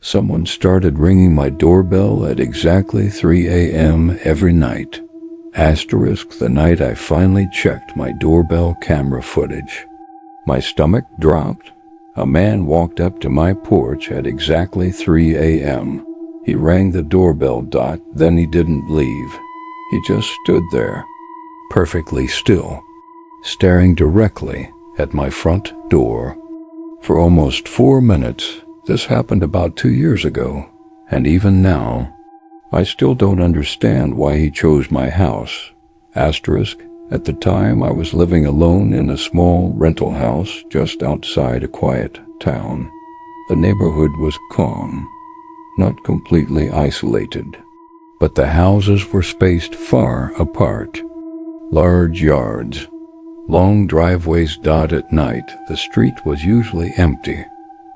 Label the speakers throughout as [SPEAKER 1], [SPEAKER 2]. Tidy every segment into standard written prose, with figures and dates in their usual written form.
[SPEAKER 1] Someone started ringing my doorbell at exactly 3 a.m. every night. Asterisk the night I finally checked my doorbell camera footage. My stomach dropped. A man walked up to my porch at exactly 3 a.m. He rang the doorbell, then he didn't leave. He just stood there, perfectly still, staring directly at my front door. For almost 4 minutes. This happened about 2 years ago, and even now, I still don't understand why he chose my house. Asterisk, at the time I was living alone in a small rental house just outside a quiet town. The neighborhood was calm, not completely isolated, but the houses were spaced far apart. Large yards, long driveways. At night, the street was usually empty.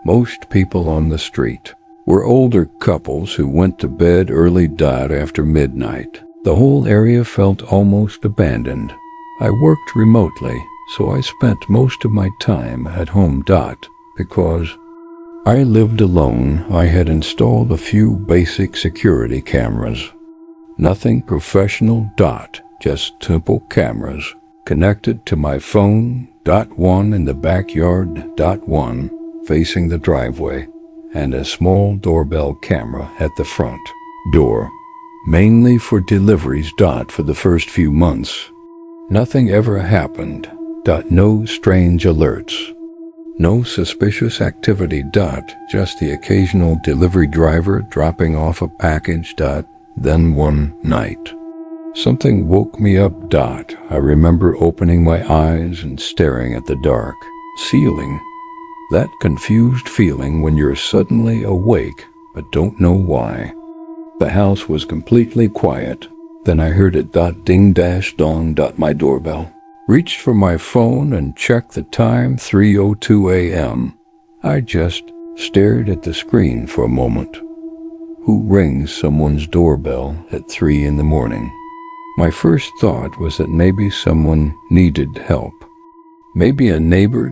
[SPEAKER 1] Most people on the street were older couples who went to bed early. After midnight, the whole area felt almost abandoned. I worked remotely, so I spent most of my time at home. Because I lived alone, I had installed a few basic security cameras. Nothing professional. Just simple cameras connected to my phone. One in the backyard. One facing the driveway, and a small doorbell camera at the front door, mainly for deliveries. For the first few months, nothing ever happened. No strange alerts, no suspicious activity. Just the occasional delivery driver dropping off a package. Then one night, something woke me up. I remember opening my eyes and staring at the dark ceiling. That confused feeling when you're suddenly awake but don't know why. The house was completely quiet. Then I heard it. Ding dash dong. My doorbell. Reached for my phone and checked the time. 3:02 a.m. I just stared at the screen for a moment. Who rings someone's doorbell at 3 in the morning? My first thought was that maybe someone needed help. Maybe a neighbor.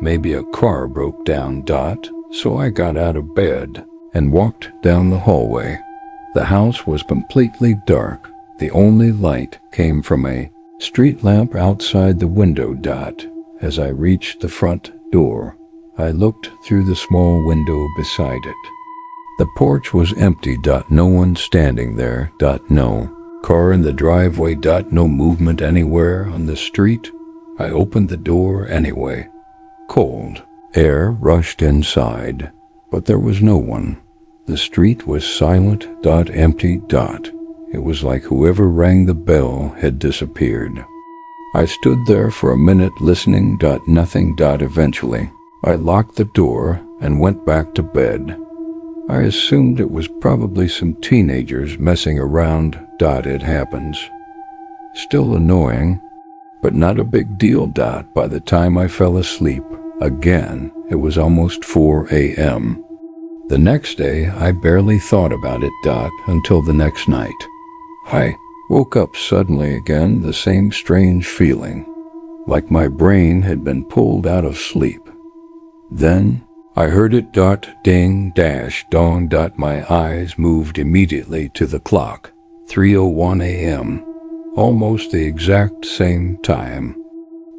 [SPEAKER 1] Maybe a car broke down. So I got out of bed and walked down the hallway. The house was completely dark. The only light came from a street lamp outside the window. As I reached the front door, I looked through the small window beside it. The porch was empty. No one standing there. No car in the driveway. No movement anywhere on the street. I opened the door anyway. Cold air rushed inside, but there was no one. The street was silent. Empty. It was like whoever rang the bell had disappeared. I stood there for a minute listening. Nothing. Eventually, I locked the door and went back to bed. I assumed it was probably some teenagers messing around. It happens. Still annoying, but not a big deal. By the time I fell asleep again, it was almost 4 a.m. The next day, I barely thought about it. Until the next night. I woke up suddenly again, the same strange feeling, like my brain had been pulled out of sleep. Then I heard it. Ding dash dong. My eyes moved immediately to the clock. 3:01 a.m. Almost the exact same time.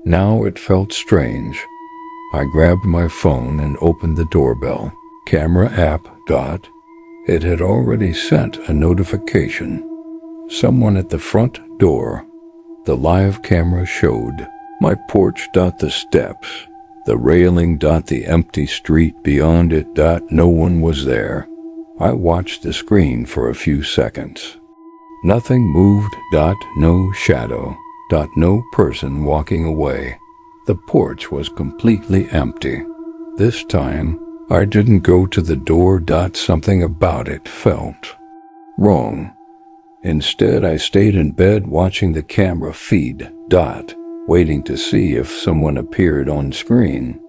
[SPEAKER 1] Now it felt strange. I grabbed my phone and opened the doorbell camera app. It had already sent a notification. Someone at the front door. The live camera showed my porch. The steps, the railing. The empty street beyond it. No one was there. I watched the screen for a few seconds. Nothing moved. No shadow. No person walking away. The porch was completely empty. This time, I didn't go to the door. Something about it felt wrong. Instead, I stayed in bed watching the camera feed. Waiting to see if someone appeared on screen.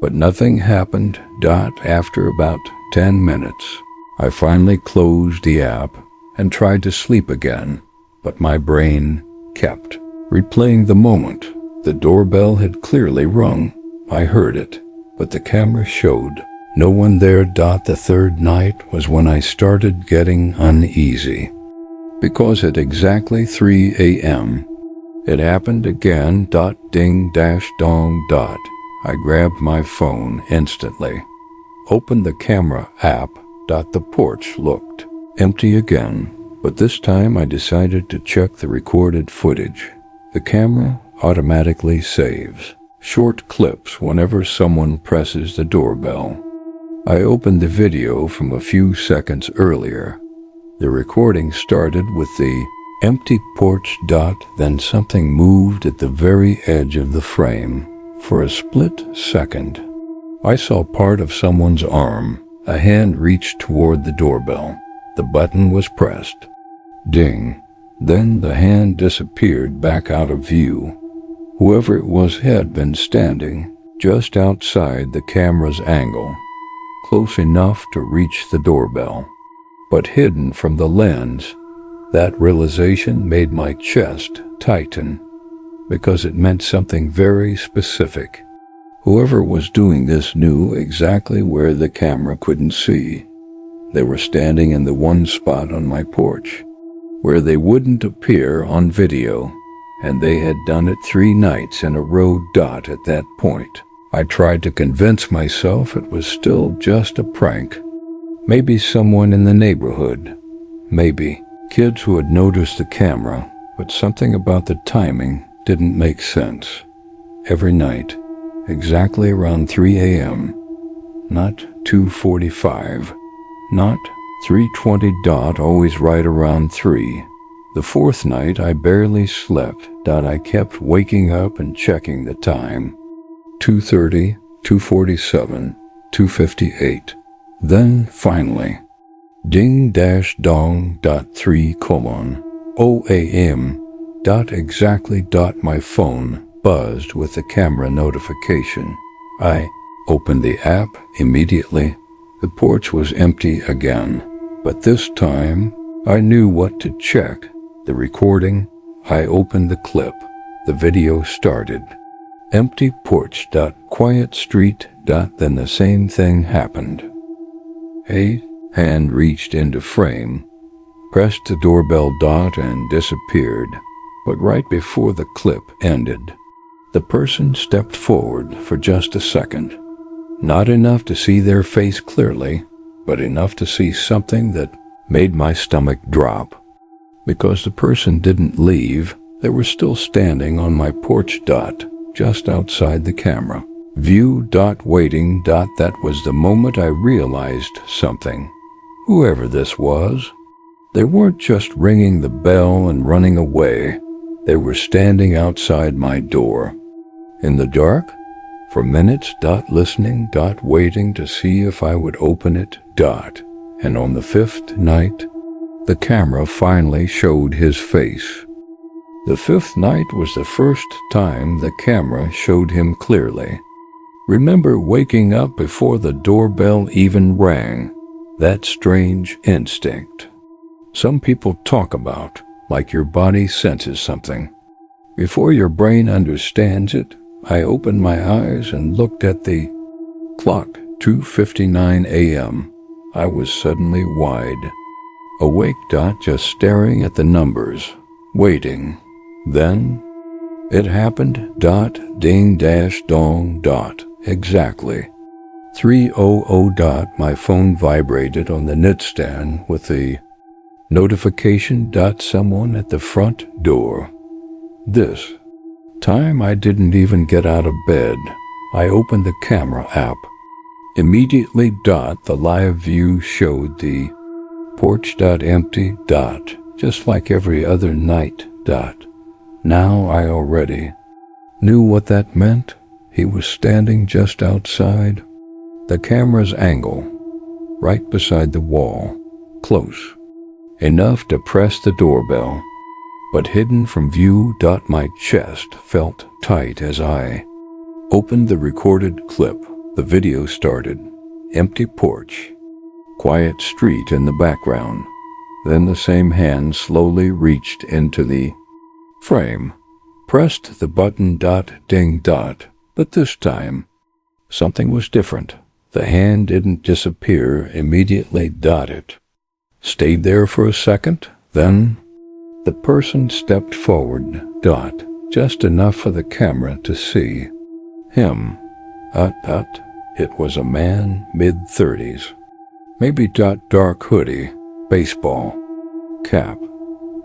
[SPEAKER 1] But nothing happened. After about 10 minutes, I finally closed the app and tried to sleep again, but my brain kept replaying the moment. The doorbell had clearly rung. I heard it, but the camera showed No one there. The third night was when I started getting uneasy, because at exactly 3 a.m., it happened again. Ding dash dong. I grabbed my phone instantly, opened the camera app. The porch looked empty again, but this time I decided to check the recorded footage. The camera automatically saves short clips whenever someone presses the doorbell. I opened the video from a few seconds earlier. The recording started with the empty porch. Then something moved at the very edge of the frame. For a split second, I saw part of someone's arm. A hand reached toward the doorbell. The button was pressed. Ding. Then the hand disappeared back out of view. Whoever it was had been standing just outside the camera's angle, close enough to reach the doorbell, but hidden from the lens. That realization made my chest tighten, because it meant something very specific. Whoever was doing this knew exactly where the camera couldn't see. They were standing in the one spot on my porch where they wouldn't appear on video, and they had done it 3 nights in a row. At that point, I tried to convince myself it was still just a prank. Maybe someone in the neighborhood. Maybe kids who had noticed the camera, but something about the timing didn't make sense. Every night, exactly around 3 a.m., not 2:45, not 3:20. Always right around 3. The fourth night, I barely slept. I kept waking up and checking the time. 2:30, 2:47, 2:58. Then, finally, ding dash dong. 3:0 a.m. Exactly. My phone buzzed with the camera notification. I opened the app immediately. The porch was empty again, but this time I knew what to check. The recording. I opened the clip. The video started. Empty porch. Quiet street. Then the same thing happened. A hand reached into frame, pressed the doorbell. And disappeared. But right before the clip ended, the person stepped forward for just a second. Not enough to see their face clearly, but enough to see something that made my stomach drop. Because the person didn't leave, they were still standing on my porch. Just outside the camera. View. Waiting. That was the moment I realized something. Whoever this was, they weren't just ringing the bell and running away. They were standing outside my door. In the dark, for minutes. Listening. Waiting to see if I would open it. And on the 5th night, the camera finally showed his face. The 5th night was the first time the camera showed him clearly. Remember waking up before the doorbell even rang. That strange instinct. Some people talk about, like your body senses something. Before your brain understands it, I opened my eyes and looked at the clock. 2:59 a.m. I was suddenly wide awake. Just staring at the numbers, waiting. Then it happened. Ding dash dong. Exactly 3:00. My phone vibrated on the nightstand with the notification. Someone at the front door. This time I didn't even get out of bed. I opened the camera app. Immediately. The live view showed the porch. Empty. Just like every other night. Now I already knew what that meant. He was standing just outside the camera's angle, right beside the wall, close enough to press the doorbell, but hidden from view. My chest felt tight as I opened the recorded clip. The video started. Empty porch, quiet street in the background. Then the same hand slowly reached into the frame, pressed the button. Ding. But this time, something was different. The hand didn't disappear immediately. It stayed there for a second, then the person stepped forward. Just enough for the camera to see him. It was a man, mid-30s. Maybe dark hoodie, baseball cap.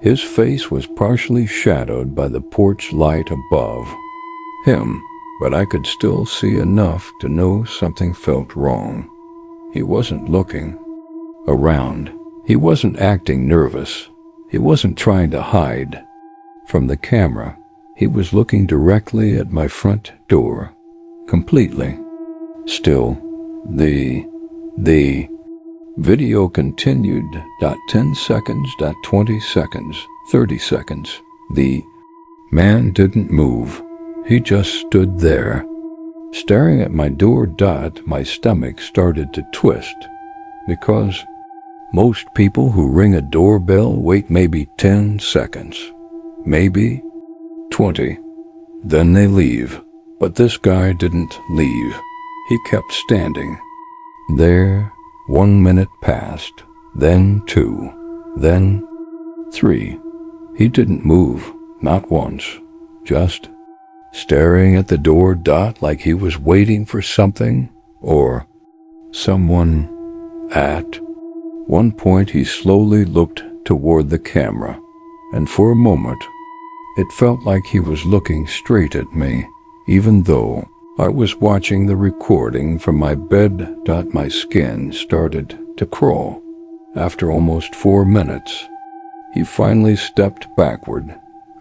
[SPEAKER 1] His face was partially shadowed by the porch light above him, but I could still see enough to know something felt wrong. He wasn't looking around. He wasn't acting nervous. He wasn't trying to hide from the camera. He was looking directly at my front door, completely still. The video continued. 10 seconds, 20 seconds, 30 seconds. The man didn't move. He just stood there, staring at my door. My stomach started to twist, because most people who ring a doorbell wait maybe 10 seconds, maybe 20, then they leave. But this guy didn't leave. He kept standing there. 1 minute passed, then 2, then 3. He didn't move, not once, just staring at the door. Like he was waiting for something or someone. At one point he slowly looked toward the camera, and for a moment it felt like he was looking straight at me, even though I was watching the recording from my bed. My skin started to crawl. After almost 4 minutes, he finally stepped backward,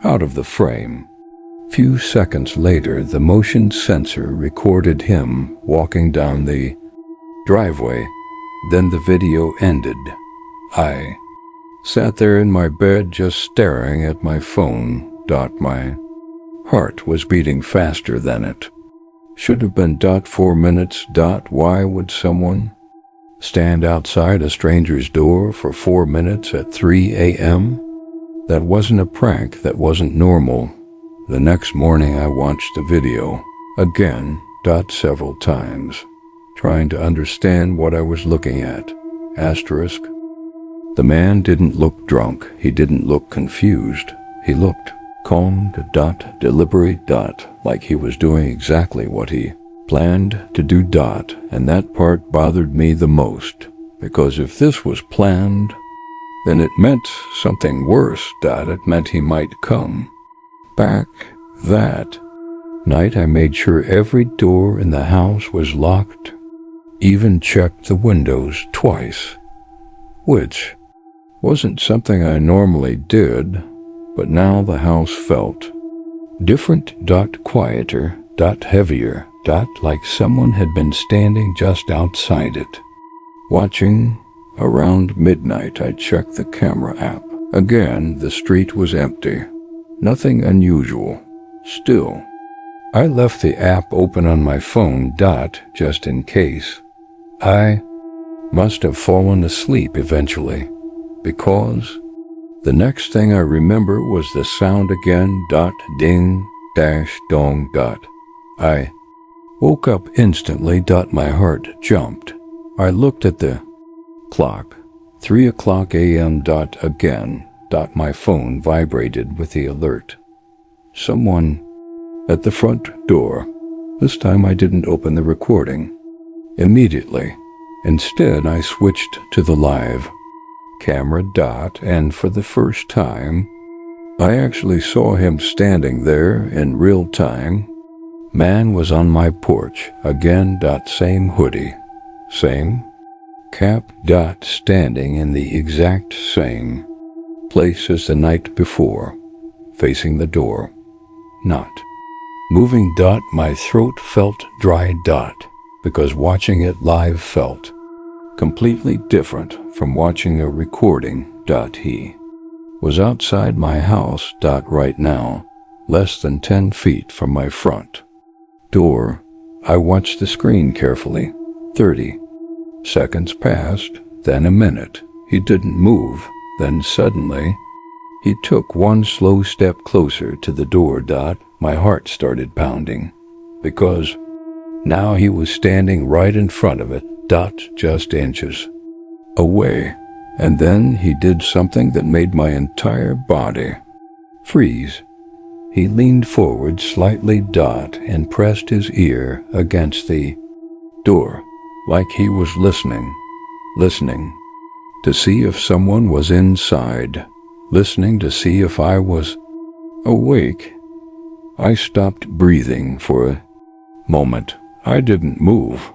[SPEAKER 1] out of the frame. Few seconds later, the motion sensor recorded him walking down the driveway. Then the video ended. I sat there in my bed just staring at my phone. My heart was beating faster than it should have been. 4 minutes. Why would someone stand outside a stranger's door for 4 minutes at 3 a.m.? That wasn't a prank. That wasn't normal. The next morning I watched the video again, several times, trying to understand what I was looking at. The man didn't look drunk. He didn't look confused. He looked calm, deliberate, like he was doing exactly what he planned to do. And that part bothered me the most, because if this was planned, then it meant something worse. It meant he might come back. That night I made sure every door in the house was locked, even checked the windows twice, which wasn't something I normally did, but now the house felt different. Quieter, heavier, like someone had been standing just outside it, watching. Around midnight I checked the camera app. Again, the street was empty. Nothing unusual. Still, I left the app open on my phone, just in case. I must have fallen asleep eventually, because the next thing I remember was the sound again. Ding, dong. I woke up instantly. My heart jumped. I looked at the clock. 3 o'clock a.m. Again. My phone vibrated with the alert. Someone at the front door. This time I didn't open the recording immediately. Instead, I switched to the live camera. And for the first time, I actually saw him standing there in real time. Man was on my porch again. Same hoodie, same cap. Standing in the exact same place as the night before, facing the door, not moving. My throat felt dry. Because watching it live felt completely different from watching a recording. He was outside my house. Right now, less than 10 feet from my front door. I watched the screen carefully. 30 seconds passed, then a minute. He didn't move. Then suddenly, he took one slow step closer to the door. My heart started pounding, because Now he was standing right in front of it, just inches away. And then he did something that made my entire body freeze. He leaned forward slightly, and pressed his ear against the door, like he was listening to see if someone was inside, listening to see if I was awake. I stopped breathing for a moment. I didn't move,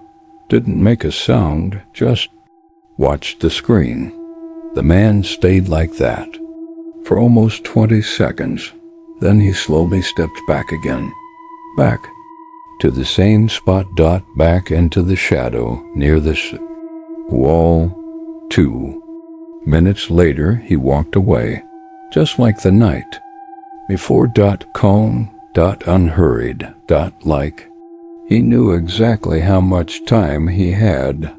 [SPEAKER 1] didn't make a sound, just watched the screen. The man stayed like that for almost 20 seconds. Then he slowly stepped back again, back to the same spot, back into the shadow near the wall. 2 minutes later, he walked away, just like the night before. Calm, unhurried, like he knew exactly how much time he had.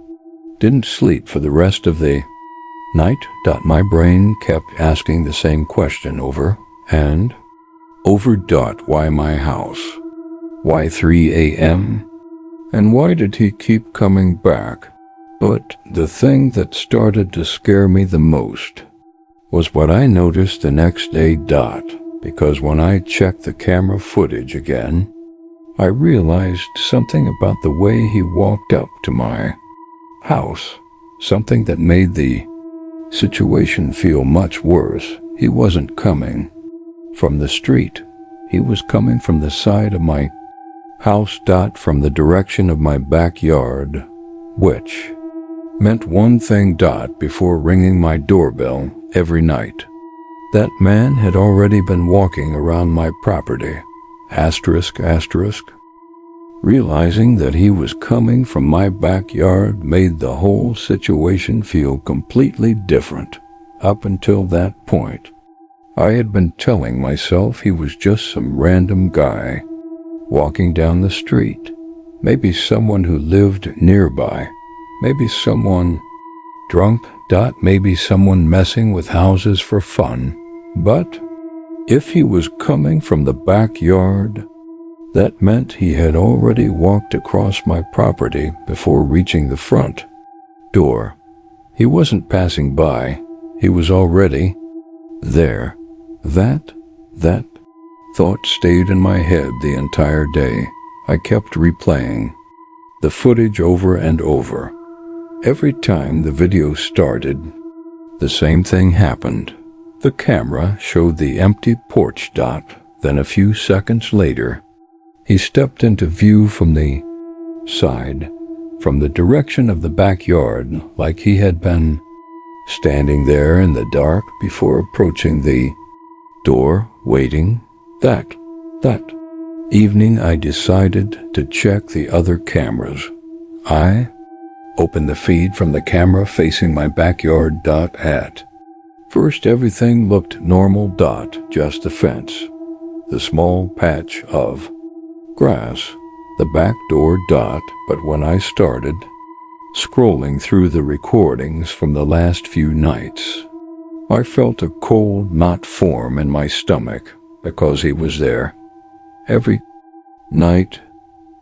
[SPEAKER 1] Didn't sleep for the rest of the night. My brain kept asking the same question over and over. Why my house? Why 3 a.m.? And why did he keep coming back? But the thing that started to scare me the most was what I noticed the next day. Because when I checked the camera footage again, I realized something about the way he walked up to my house, something that made the situation feel much worse. He wasn't coming from the street. He was coming from the side of my house, from the direction of my backyard, which meant one thing, before ringing my doorbell every night. That man had already been walking around my property, asterisk. Realizing that he was coming from my backyard made the whole situation feel completely different. Up until that point, I had been telling myself he was just some random guy walking down the street, maybe someone who lived nearby, maybe someone drunk, maybe someone messing with houses for fun. But if he was coming from the backyard, that meant he had already walked across my property before reaching the front door. He wasn't passing by, he was already there. That thought stayed in my head the entire day. I kept replaying the footage over and over. Every time the video started, the same thing happened. The camera showed the empty porch. Then a few seconds later, he stepped into view from the side, from the direction of the backyard, like he had been standing there in the dark before approaching the door, waiting. That evening I decided to check the other cameras. I opened the feed from the camera facing my backyard. At first everything looked normal. Just the fence, the small patch of grass, the back door. But when I started scrolling through the recordings from the last few nights, I felt a cold knot form in my stomach because he was there. Every night,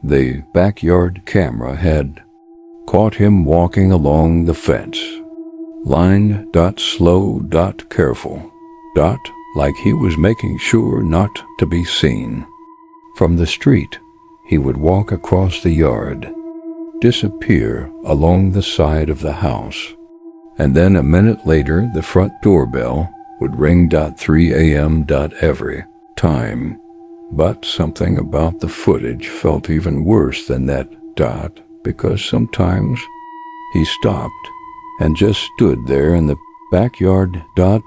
[SPEAKER 1] the backyard camera had caught him walking along the fence line. Slow. Careful. Like he was making sure not to be seen. From the street, he would walk across the yard, disappear along the side of the house, and then a minute later the front doorbell would ring. 3 a.m. Every time. But something about the footage felt even worse than that. Because sometimes he stopped and just stood there in the backyard.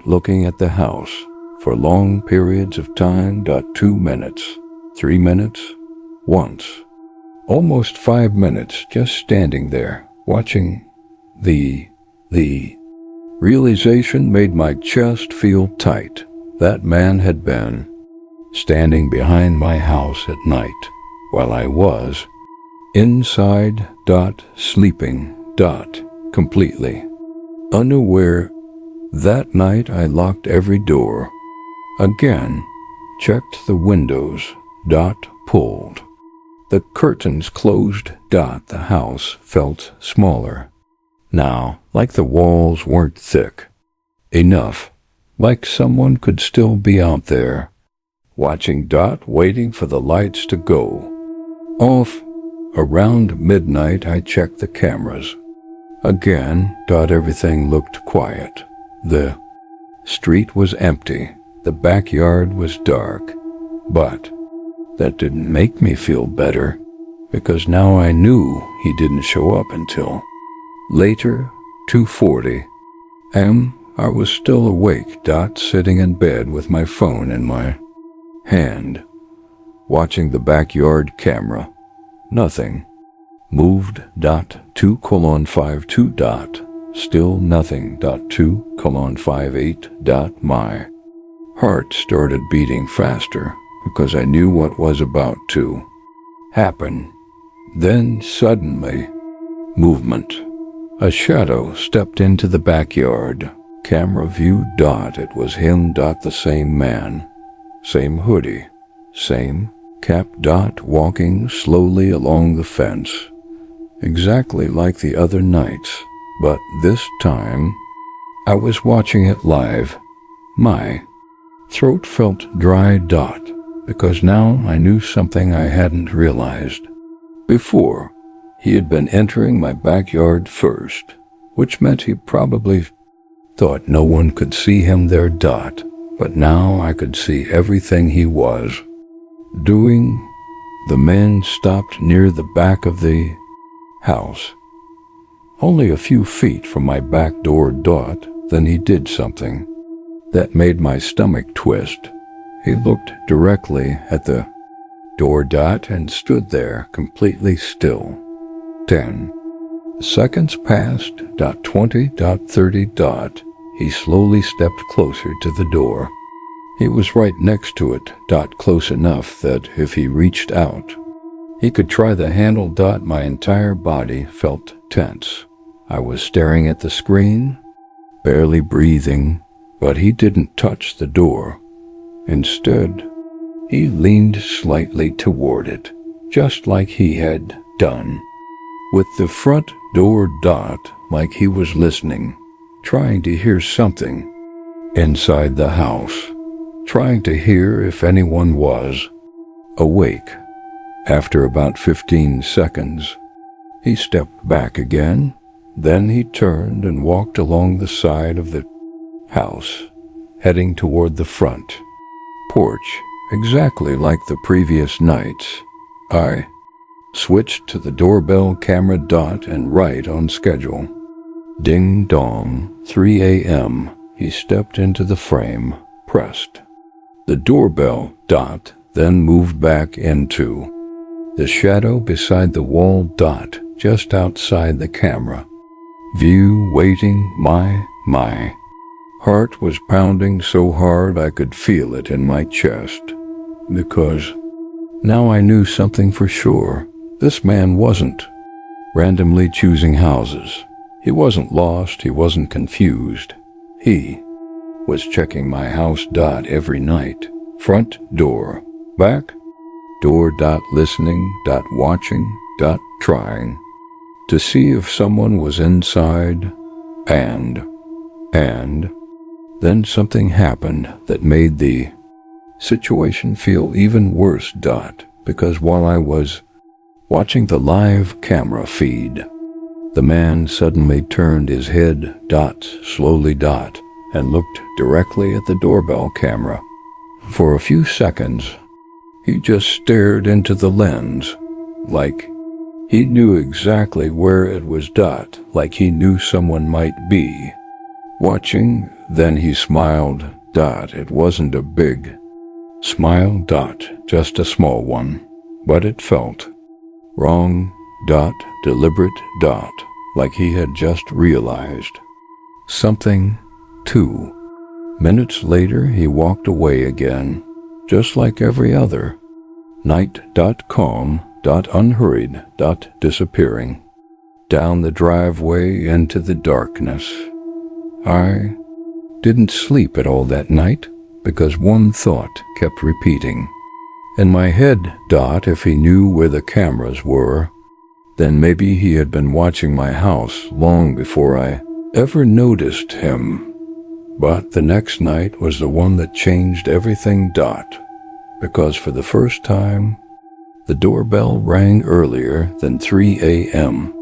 [SPEAKER 1] Looking at the house for long periods of time. 2 minutes, 3 minutes, once, almost 5 minutes, just standing there, watching. The realization made my chest feel tight. That man had been standing behind my house at night while I was inside. Sleeping. Completely unaware. That night I locked every door. Again, checked the windows. Pulled The curtains closed. The house felt smaller. Now, like the walls weren't thick. Enough, like someone could still be out there, watching. Waiting for the lights to go off. Around midnight, I checked the cameras. Again. Everything looked quiet. The street was empty. The backyard was dark. But that didn't make me feel better, because now I knew he didn't show up until later. 2:40 a.m. I was still awake. Sitting in bed with my phone in my hand, watching the backyard camera. Nothing moved. 2:52. Still nothing. 2:58. My heart started beating faster because I knew what was about to happen. Then suddenly, movement. A shadow stepped into the backyard. Camera view. It was him. The same man, same hoodie, same cap. Walking slowly along the fence, exactly like the other nights, but this time I was watching it live. My throat felt dry. Because now I knew something I hadn't realized before. He had been entering my backyard first, which meant he probably thought no one could see him there. But now I could see everything he was doing. The man stopped near the back of the house, only a few feet from my back door. Then he did something that made my stomach twist. He looked directly at the door. And stood there completely still. 10 seconds passed. 20. 30. He slowly stepped closer to the door. He was right next to it. Close enough that if he reached out, he could try the handle. My entire body felt tense. I was staring at the screen, barely breathing, but he didn't touch the door. Instead, he leaned slightly toward it, just like he had done with the front door. Like he was listening, trying to hear something inside the house, trying to hear if anyone was awake. After about 15 seconds, he stepped back again. Then he turned and walked along the side of the house, heading toward the front porch, exactly like the previous nights. I switched to the doorbell camera. And right on schedule. Ding dong, 3 a.m. He stepped into the frame, pressed the doorbell. Then moved back into the shadow beside the wall. Just outside the camera view, waiting. My heart was pounding so hard I could feel it in my chest, because now I knew something for sure. This man wasn't randomly choosing houses. He wasn't lost. He wasn't confused. He was checking my house. Every night. Front door, back door. Listening. Watching. Trying to see if someone was inside. And then something happened that made the situation feel even worse. Because while I was watching the live camera feed, the man suddenly turned his head. Slowly. And looked directly at the doorbell camera. For a few seconds, he just stared into the lens, like he knew exactly where it was. Like he knew someone might be watching. Then he smiled. It wasn't a big smile. Just a small one, but it felt wrong. Deliberate. Like he had just realized something. 2 minutes later, he walked away again, just like every other night. Calm. Unhurried. Disappearing down the driveway into the darkness. I didn't sleep at all that night because one thought kept repeating. In my head, if he knew where the cameras were, then maybe he had been watching my house long before I ever noticed him. But the next night was the one that changed everything, because for the first time, the doorbell rang earlier than 3 a.m.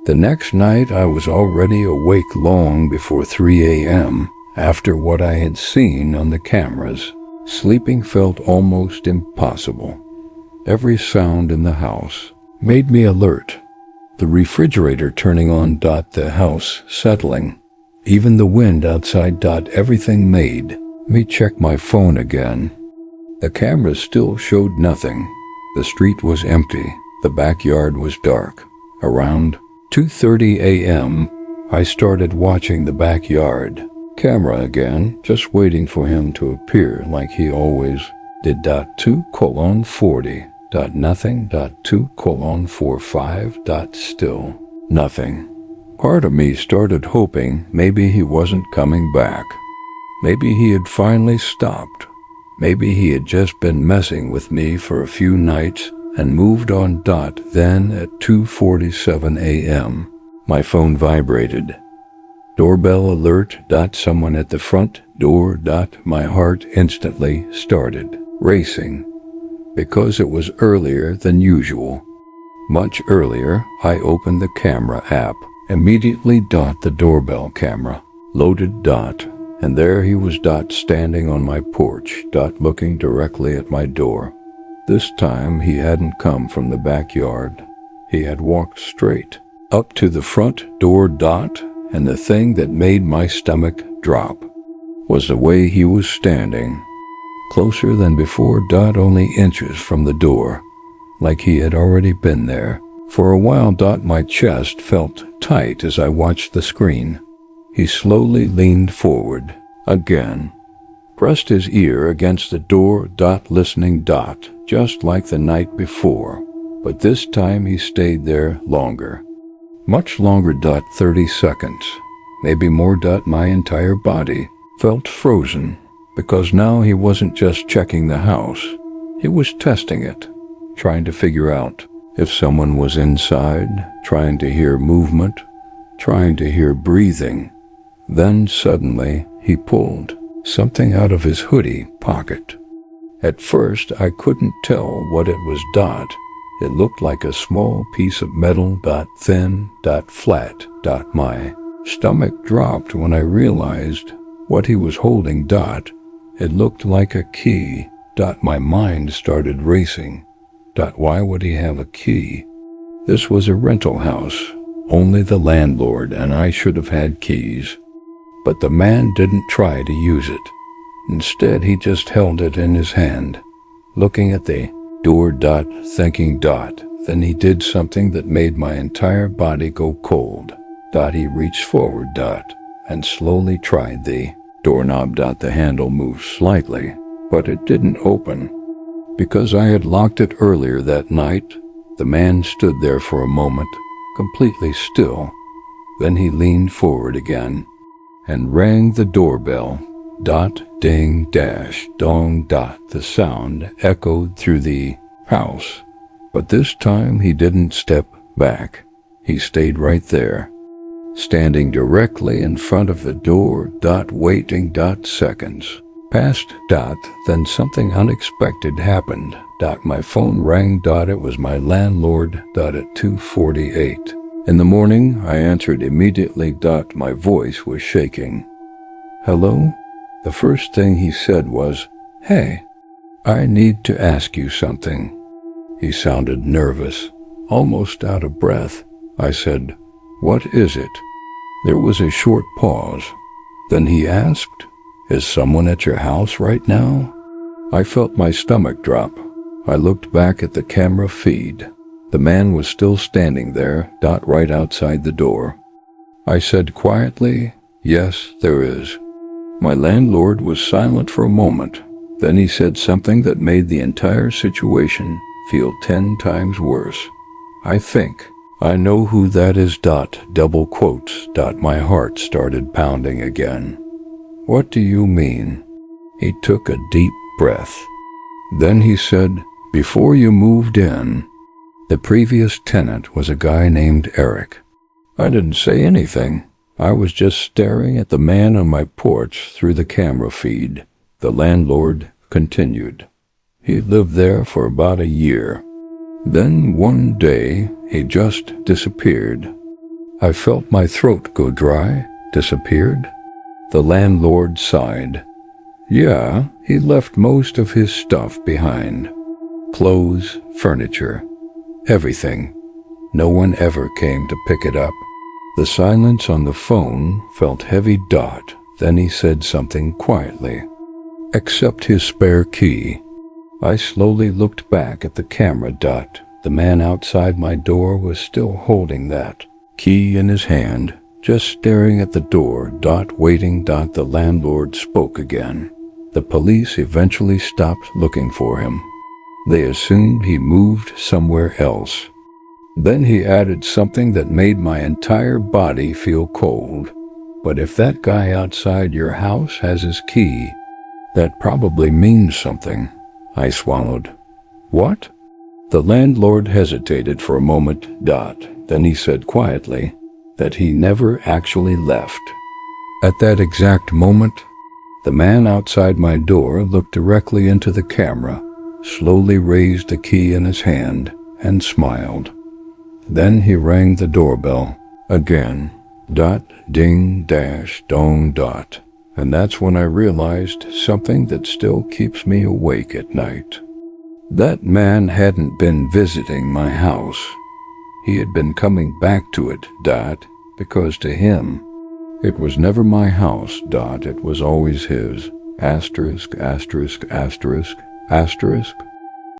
[SPEAKER 1] The next night I was already awake long before 3 a.m. After what I had seen on the cameras, sleeping felt almost impossible. Every sound in the house made me alert. The refrigerator turning on, the house settling, even the wind outside, everything made me check my phone again. The cameras still showed nothing. The street was empty. The backyard was dark. Around 2:30 a.m., I started watching the backyard camera again, just waiting for him to appear like he always did. 2:40. Nothing. 2:45. Still nothing. Part of me started hoping maybe he wasn't coming back. Maybe he had finally stopped. Maybe he had just been messing with me for a few nights and moved on. Then at 2:47 a.m., my phone vibrated. Doorbell alert. Someone at the front door. My heart instantly started racing because it was earlier than usual. Much earlier, I opened the camera app. Immediately, the doorbell camera loaded. And there he was, standing on my porch, looking directly at my door. This time he hadn't come from the backyard. He had walked straight up to the front door. And the thing that made my stomach drop was the way he was standing, closer than before. Only inches from the door, like he had already been there. For a while, my chest felt tight as I watched the screen. He slowly leaned forward again, pressed his ear against the door. Listening. Just like the night before, but this time he stayed there longer. Much longer. 30 seconds, maybe more. My entire body felt frozen, because now he wasn't just checking the house. He was testing it, trying to figure out if someone was inside, trying to hear movement, trying to hear breathing. Then suddenly he pulled something out of his hoodie pocket. At first I couldn't tell what it was. It looked like a small piece of metal. Thin. Flat. My stomach dropped when I realized what he was holding. It looked like a key. My mind started racing. Why would he have a key? This was a rental house, only the landlord and I should have had keys. But the man didn't try to use it. Instead, he just held it in his hand, looking at the door. Thinking. Then he did something that made my entire body go cold. He reached forward. And slowly tried the doorknob. The handle moved slightly, but it didn't open. Because I had locked it earlier that night, the man stood there for a moment, completely still. Then he leaned forward again and rang the doorbell. Ding, dash, dong, The sound echoed through the house. But this time he didn't step back. He stayed right there, standing directly in front of the door. Waiting. Seconds passed. Then something unexpected happened. My phone rang. It was my landlord. At 2:48. In the morning, I answered immediately. My voice was shaking. Hello? The first thing he said was, "Hey, I need to ask you something." He sounded nervous, almost out of breath. I said, "What is it?" There was a short pause. Then he asked, "Is someone at your house right now?" I felt my stomach drop. I looked back at the camera feed. The man was still standing there, right outside the door. I said quietly, "Yes, there is." My landlord was silent for a moment. Then he said something that made the entire situation feel 10 times worse. "I think I know who that is." Double quotes. My heart started pounding again. "What do you mean?" He took a deep breath. Then he said, "Before you moved in, the previous tenant was a guy named Eric." I didn't say anything. I was just staring at the man on my porch through the camera feed. The landlord continued. He lived there for about a year. Then one day, he just disappeared. I felt my throat go dry. Disappeared? The landlord sighed. Yeah, he left most of his stuff behind. Clothes, furniture, everything. No one ever came to pick it up. The silence on the phone felt heavy. Then he said something quietly. Except his spare key. I slowly looked back at the camera. The man outside my door was still holding that key in his hand, just staring at the door. Waiting. The landlord spoke again. The police eventually stopped looking for him. They assumed he moved somewhere else. Then he added something that made my entire body feel cold. But if that guy outside your house has his key, that probably means something. I swallowed. What? The landlord hesitated for a moment. Then he said quietly that he never actually left. At that exact moment, the man outside my door looked directly into the camera, slowly raised the key in his hand, and smiled. Then he rang the doorbell again. Ding, dash, dong, . And that's when I realized something that still keeps me awake at night. That man hadn't been visiting my house. He had been coming back to it, because to him, it was never my house, it was always his. Asterisk, asterisk, asterisk, asterisk.